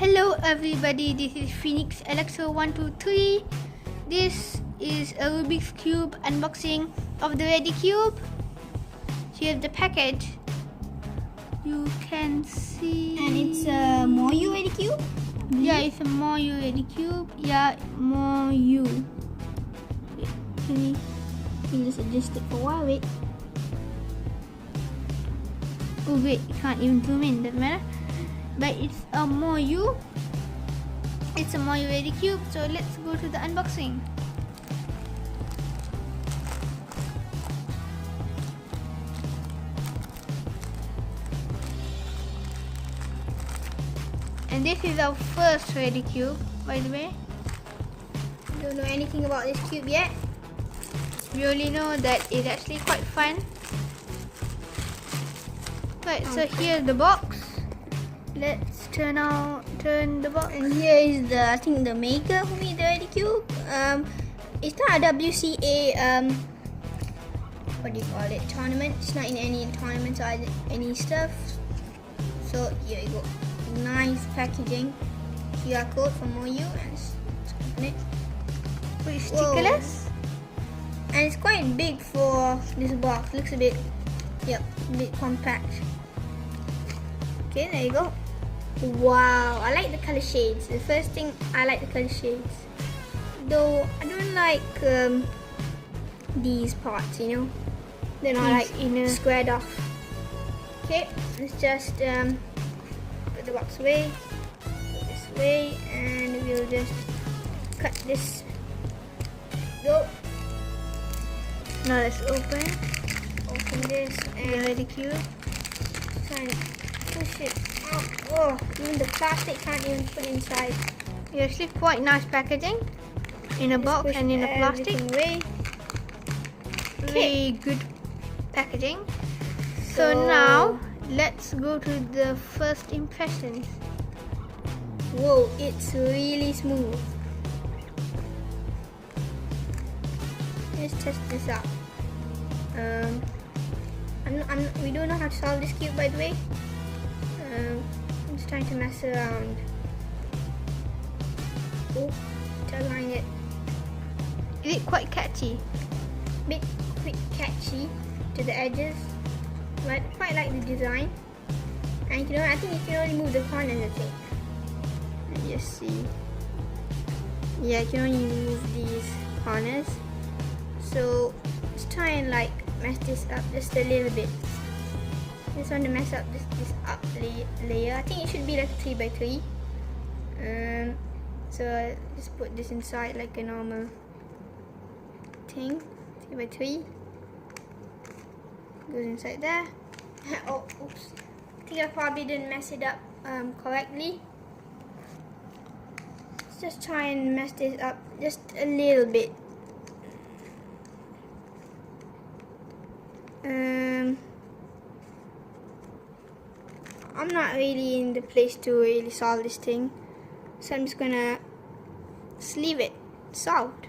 Hello everybody, this is Phoenix Alexa123. This is a Rubik's Cube unboxing of the Redi Cube. Here's the package. You can see. And it's a Moyu Redi Cube? Yeah, it's a Moyu Redi Cube. Yeah, Moyu. Can you just adjust it for a while? Wait. Oh wait, you can't even zoom in, doesn't matter. But it's a Moyu. It's a Moyu Redi Cube. So let's go to the unboxing. And this is our first Redi Cube, by the way. Don't know anything about this cube yet. We only know that it's actually quite fun. Right, so here's the box. Let's turn the box. And here is I think the maker who made the Redi Cube. It's not a WCA what do you call it, tournament. It's not in any tournaments or any stuff. So here you go. Nice packaging. QR code from Moyu, and let's open it. Wait, stickerless? And it's quite big for this box. Looks a bit, a bit compact. Okay, there you go. Wow, I like the color shades. The first thing, I like the color shades. Though I don't like these parts, you know. They're not like squared off. Okay, let's just put the box away, put this away, and we'll just cut this. Go. Now let's open this and Redi Cube. try and push it out. Oh, even the plastic can't even put inside. It's actually quite nice packaging in a box and in a plastic. Away. Very good packaging. So now let's go to the first impressions. Whoa, it's really smooth. Let's test this out. We don't know how to solve this cube, by the way. I'm just trying to mess around. Oh, to align it. Is it quite catchy? Bit catchy to the edges, but quite like the design. And you know, I think you can only move the corners. I think. Let's just see. Yeah, you can only move these corners. So let's try and like mess this up just a little bit. Just want to mess up this up layer. I think it should be like 3x3. So I'll just put this inside like a normal thing. 3x3 goes inside there. Oh, oops! I think I probably didn't mess it up correctly. Let's just try and mess this up just a little bit. I'm not really in the place to really solve this thing, so I'm just gonna leave it solved.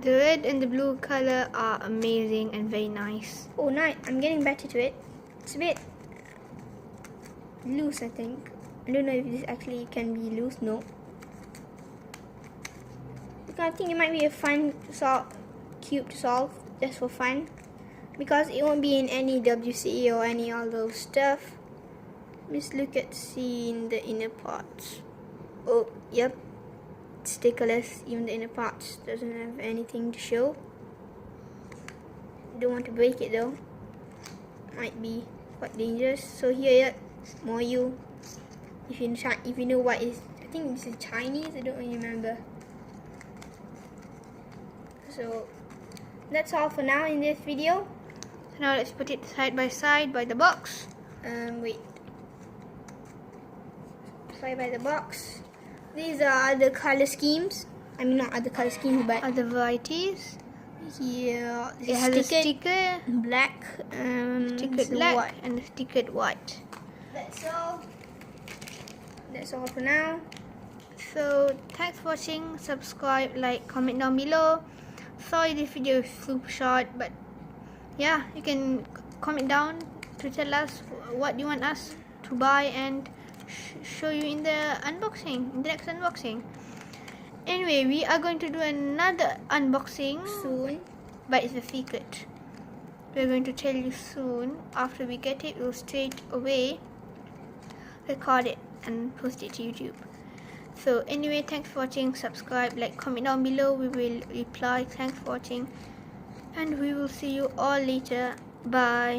The red and the blue color are amazing and very nice. Oh, nice! I'm getting better to it. It's a bit loose, I think. I don't know if this actually can be loose. No. Because I think it might be a fun cube to solve just for fun, because it won't be in any WCE or any all those stuff. Let's look at seeing the inner parts. Oh, yep. Stickerless. Even the inner parts doesn't have anything to show. Don't want to break it though. Might be quite dangerous. So here, Moyu. If you know what is, I think this is Chinese. I don't really remember. So that's all for now in this video. So now let's put it side by side by the box. Wait. Side by the box. These are the color schemes. I mean, not other color schemes, but other varieties. Yeah, it has a sticker, black, stickered black, white. And stickered white. That's all. That's all for now. So thanks for watching. Subscribe, like, comment down below. Sorry this video is super short, but yeah, you can comment down to tell us what you want us to buy and show you in the unboxing, in the next unboxing. Anyway, we are going to do another unboxing soon, but it's a secret. We're going to tell you soon. After we get it, we'll straight away record it and post it to YouTube. So anyway, thanks for watching. Subscribe, like, comment down below. We will reply. Thanks for watching, and we will see you all later. Bye.